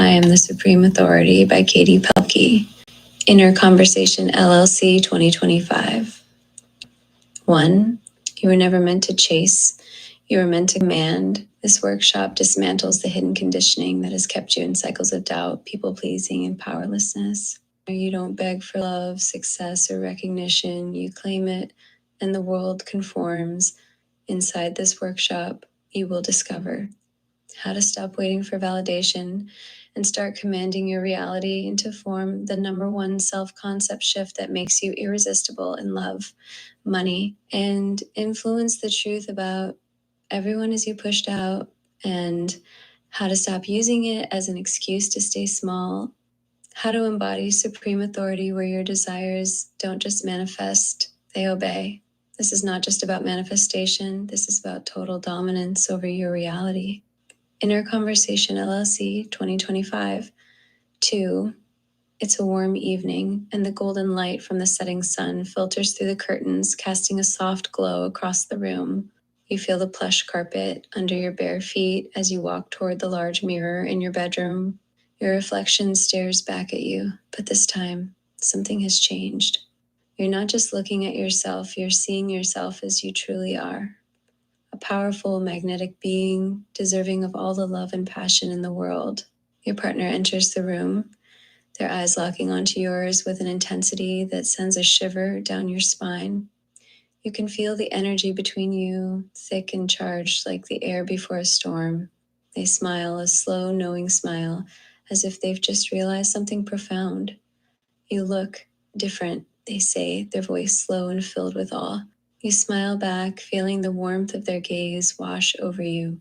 I Am the Supreme Authority by Katie Pelkey. Inner Conversation LLC 2025. 1. You were never meant to chase. You were meant to command. This workshop dismantles the hidden conditioning that has kept you in cycles of doubt, people-pleasing, and powerlessness. You don't beg for love, success, or recognition. You claim it, and the world conforms. Inside this workshop, you will discover how to stop waiting for validation and start commanding your reality into form, the number one self-concept shift that makes you irresistible in love, money, and influence the truth about everyone as you pushed out, and how to stop using it as an excuse to stay small, how to embody supreme authority where your desires don't just manifest, they obey. This is not just about manifestation. This is about total dominance over your reality. Inner Conversation LLC 2025. 2. It's a warm evening, and the golden light from the setting sun filters through the curtains, casting a soft glow across the room. You feel the plush carpet under your bare feet as you walk toward the large mirror in your bedroom. Your reflection stares back at you, but this time, something has changed. You're not just looking at yourself, you're seeing yourself as you truly are. A powerful, magnetic being, deserving of all the love and passion in the world. Your partner enters the room, their eyes locking onto yours with an intensity that sends a shiver down your spine. You can feel the energy between you, thick and charged like the air before a storm. They smile, a slow, knowing smile, as if they've just realized something profound. You look different, they say, their voice slow and filled with awe. You smile back, feeling the warmth of their gaze wash over you.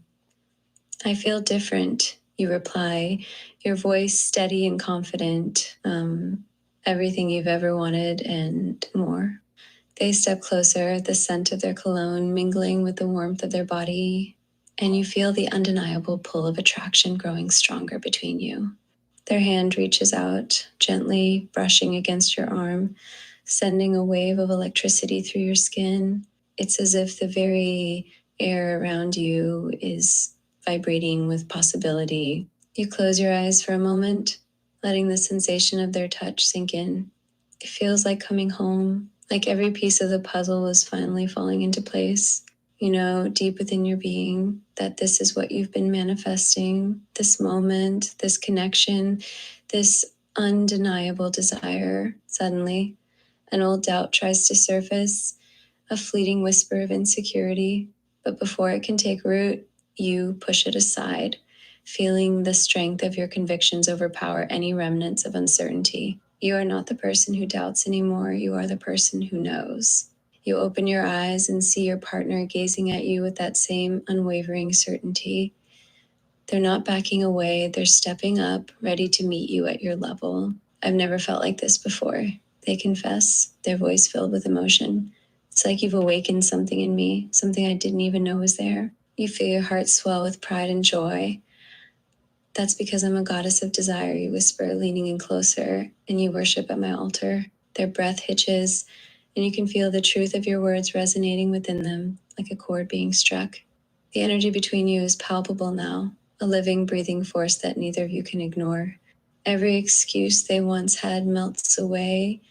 I feel different, you reply, your voice steady and confident. Everything you've ever wanted and more. They step closer, the scent of their cologne mingling with the warmth of their body, and you feel the undeniable pull of attraction growing stronger between you. Their hand reaches out, gently brushing against your arm, sending a wave of electricity through your skin. It's as if the very air around you is vibrating with possibility. You close your eyes for a moment, letting the sensation of their touch sink in. It feels like coming home, like every piece of the puzzle is finally falling into place. You know, deep within your being, that this is what you've been manifesting, this moment, this connection, this undeniable desire. Suddenly, an old doubt tries to surface, a fleeting whisper of insecurity, but before it can take root, you push it aside, feeling the strength of your convictions overpower any remnants of uncertainty. You are not the person who doubts anymore, you are the person who knows. You open your eyes and see your partner gazing at you with that same unwavering certainty. They're not backing away, they're stepping up, ready to meet you at your level. I've never felt like this before, they confess, their voice filled with emotion. It's like you've awakened something in me, something I didn't even know was there. You feel your heart swell with pride and joy. That's because I'm a goddess of desire, you whisper, leaning in closer, and you worship at my altar. Their breath hitches, and you can feel the truth of your words resonating within them, like a chord being struck. The energy between you is palpable now, a living, breathing force that neither of you can ignore. Every excuse they once had melts away,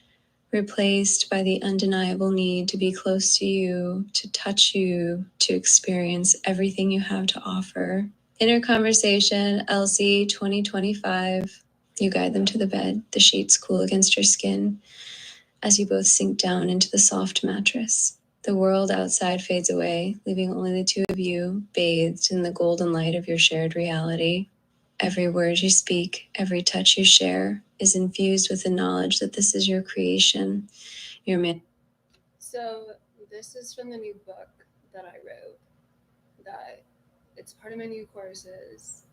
replaced by the undeniable need to be close to you, to touch you, to experience everything you have to offer. Inner Conversation LC 2025. You guide them to the bed, the sheets cool against your skin as you both sink down into the soft mattress. The world outside fades away, leaving only the two of you bathed in the golden light of your shared reality. Every word you speak, every touch you share is infused with the knowledge that this is your creation, your man. So this is from the new book that I wrote, that it's part of my new courses.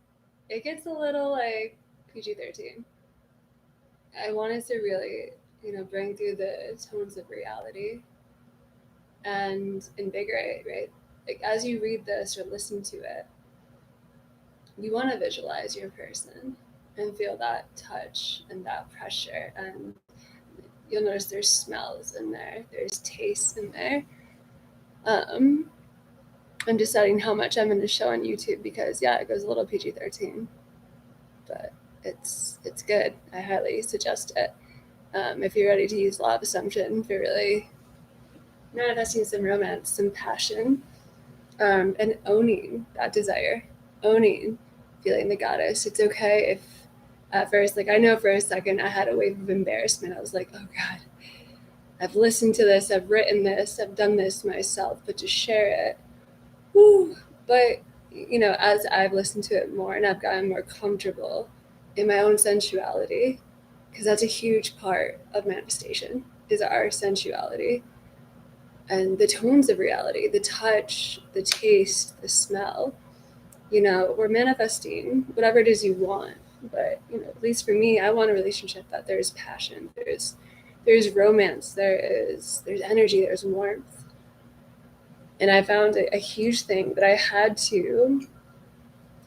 It gets a little like PG-13. I wanted to really, bring through the tones of reality and invigorate, right? Like as you read this or listen to it, you want to visualize your person and feel that touch and that pressure. And you'll notice there's smells in there, there's tastes in there. I'm deciding how much I'm going to show on YouTube because, yeah, it goes a little PG-13. But it's good. I highly suggest it. If you're ready to use law of assumption, if you're really manifesting some romance, some passion, and owning that desire, owning feeling the goddess. It's okay if at first, like I know for a second I had a wave of embarrassment. I was like, oh God, I've listened to this, I've written this, I've done this myself, but to share it, whew. But you know, as I've listened to it more and I've gotten more comfortable in my own sensuality, because that's a huge part of manifestation, is our sensuality and the tones of reality, the touch, the taste, the smell. You know, we're manifesting whatever it is you want. But you know, at least for me, I want a relationship that there's passion, there's romance, there's energy, there's warmth. And I found a huge thing that I had to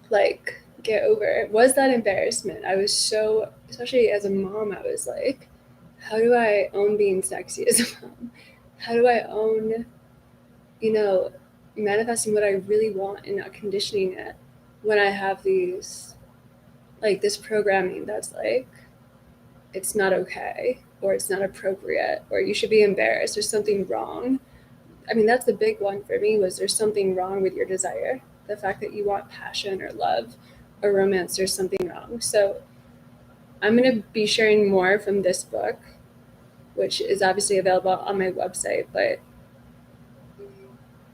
like get over was that embarrassment. I was so, especially as a mom, I was like, how do I own being sexy as a mom? How do I own, you know, manifesting what I really want and not conditioning it when I have these, like this programming that's like, it's not okay, or it's not appropriate, or you should be embarrassed, there's something wrong. I mean, that's the big one for me, was there's something wrong with your desire. The fact that you want passion or love or romance, there's something wrong. So I'm going to be sharing more from this book, which is obviously available on my website. But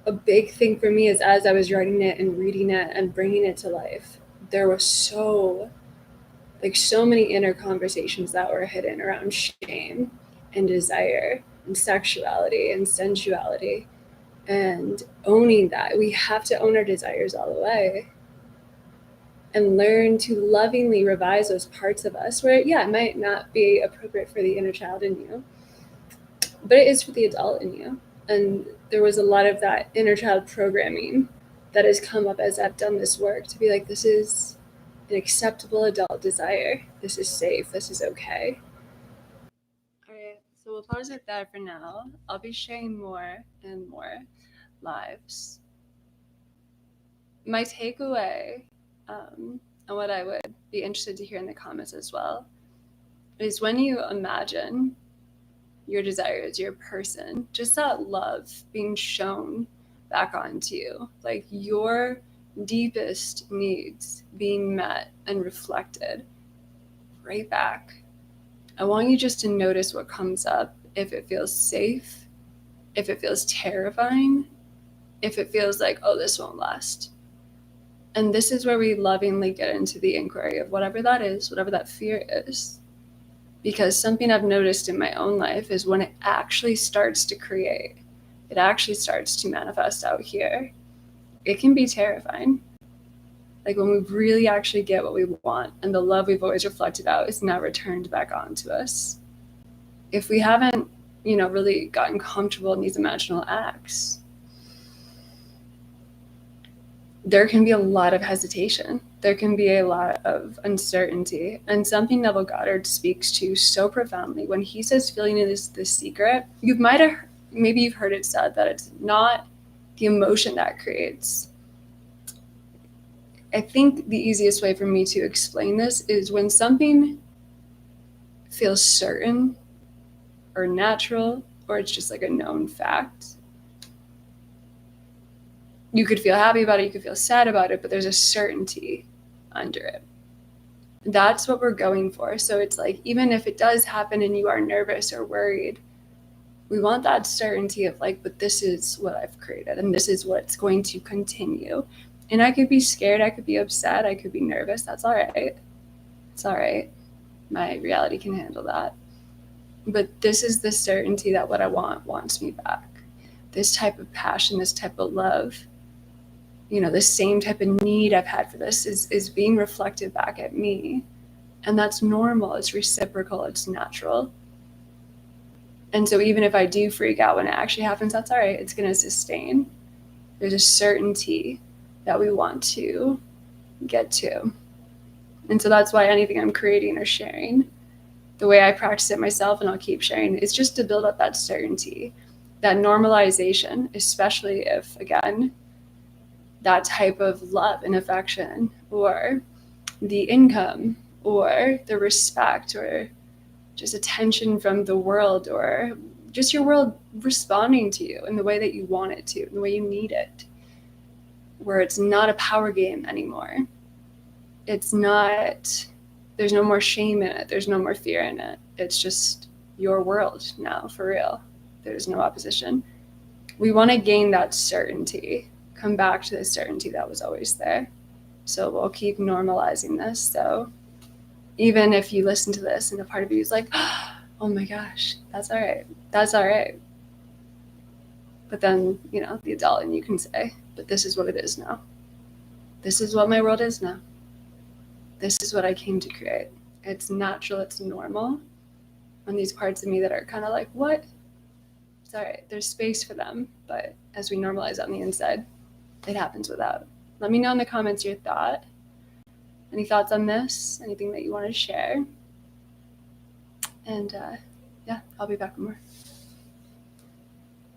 a big thing for me is as I was writing it and reading it and bringing it to life, there was so many inner conversations that were hidden around shame and desire and sexuality and sensuality, and owning that. We have to own our desires all the way and learn to lovingly revise those parts of us where, yeah, it might not be appropriate for the inner child in you, but it is for the adult in you. And there was a lot of that inner child programming that has come up as I've done this work, to be like, this is an acceptable adult desire. This is safe. This is okay. All right, so we'll pause it there for now. I'll be sharing more and more lives. My takeaway, and what I would be interested to hear in the comments as well, is when you imagine your desires, your person, just that love being shown back onto you, like your deepest needs being met and reflected right back. I want you just to notice what comes up, if it feels safe, if it feels terrifying, if it feels like, oh, this won't last. And this is where we lovingly get into the inquiry of whatever that is, whatever that fear is. Because something I've noticed in my own life is when it actually starts to create, it actually starts to manifest out here, it can be terrifying. Like when we really actually get what we want and the love we've always reflected out is now returned back onto us. If we haven't, really gotten comfortable in these imaginal acts, there can be a lot of hesitation. There can be a lot of uncertainty. And something Neville Goddard speaks to so profoundly when he says feeling is the secret. Maybe you've heard it said that it's not the emotion that creates. I think the easiest way for me to explain this is when something feels certain or natural, or it's just like a known fact. You could feel happy about it, you could feel sad about it, but there's a certainty under it. That's what we're going for. So it's like, even if it does happen and you are nervous or worried, we want that certainty of like, but this is what I've created and this is what's going to continue. And I could be scared, I could be upset, I could be nervous. That's all right. It's all right. My reality can handle that. But this is the certainty that what I want wants me back. This type of passion, this type of love, the same type of need I've had for this is being reflected back at me. And that's normal. It's reciprocal. It's natural. And so even if I do freak out when it actually happens, that's all right. It's going to sustain. There's a certainty that we want to get to. And so that's why anything I'm creating or sharing, the way I practice it myself, and I'll keep sharing, is just to build up that certainty, that normalization, especially if, again, that type of love and affection or the income or the respect or just attention from the world, or just your world responding to you in the way that you want it to, in the way you need it, where it's not a power game anymore. It's not, there's no more shame in it. There's no more fear in it. It's just your world now, for real. There's no opposition. We want to gain that certainty, come back to the certainty that was always there. So we'll keep normalizing this. So even if you listen to this and a part of you is like, oh my gosh, that's all right. That's all right. But then, you know, the adult in you can say, but this is what it is now. This is what my world is now. This is what I came to create. It's natural, it's normal. And these parts of me that are kind of like, what? It's all right. There's space for them. But as we normalize on the inside, it happens without. Let me know in the comments your thought. Any thoughts on this? Anything that you want to share? And yeah, I'll be back with more.